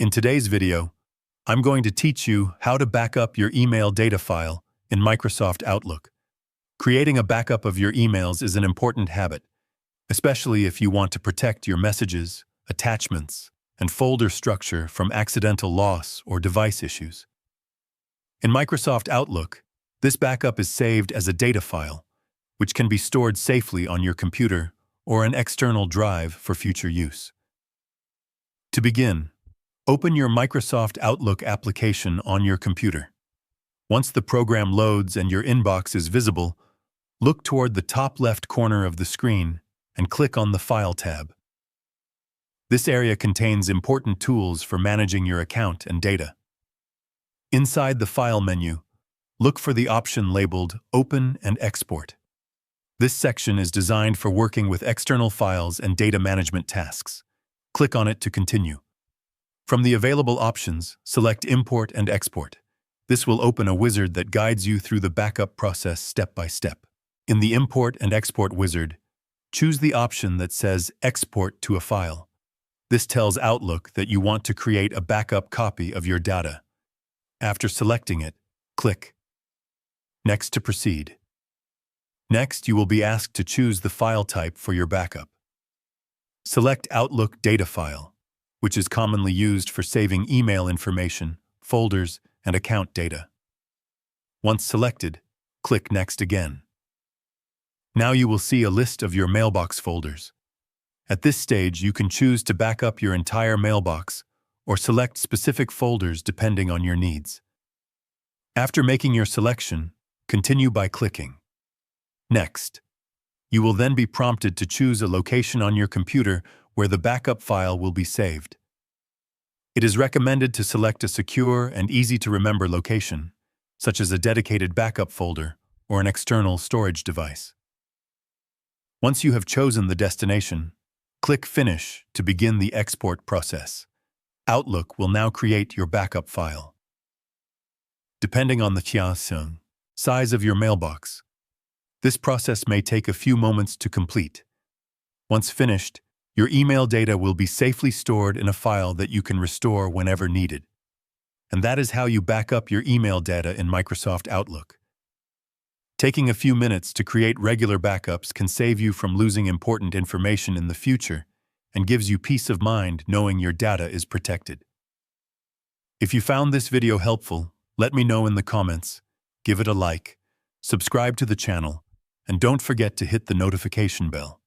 In today's video, I'm going to teach you how to back up your email data file in Microsoft Outlook. Creating a backup of your emails is an important habit, especially if you want to protect your messages, attachments, and folder structure from accidental loss or device issues. In Microsoft Outlook, this backup is saved as a data file, which can be stored safely on your computer or an external drive for future use. To begin, open your Microsoft Outlook application on your computer. Once the program loads and your inbox is visible, look toward the top left corner of the screen and click on the File tab. This area contains important tools for managing your account and data. Inside the File menu, look for the option labeled Open and Export. This section is designed for working with external files and data management tasks. Click on it to continue. From the available options, select Import and Export. This will open a wizard that guides you through the backup process step by step. In the Import and Export wizard, choose the option that says Export to a file. This tells Outlook that you want to create a backup copy of your data. After selecting it, click Next to proceed. Next, you will be asked to choose the file type for your backup. Select Outlook Data File, which is commonly used for saving email information, folders, and account data. Once selected, click Next again. Now you will see a list of your mailbox folders. At this stage, you can choose to back up your entire mailbox or select specific folders depending on your needs. After making your selection, continue by clicking Next. You will then be prompted to choose a location on your computer where the backup file will be saved. It is recommended to select a secure and easy-to-remember location, such as a dedicated backup folder or an external storage device. Once you have chosen the destination, click Finish to begin the export process. Outlook will now create your backup file. Depending on the size of your mailbox, this process may take a few moments to complete. Once finished, your email data will be safely stored in a file that you can restore whenever needed. And that is how you back up your email data in Microsoft Outlook. Taking a few minutes to create regular backups can save you from losing important information in the future and gives you peace of mind knowing your data is protected. If you found this video helpful, let me know in the comments, give it a like, subscribe to the channel, and don't forget to hit the notification bell.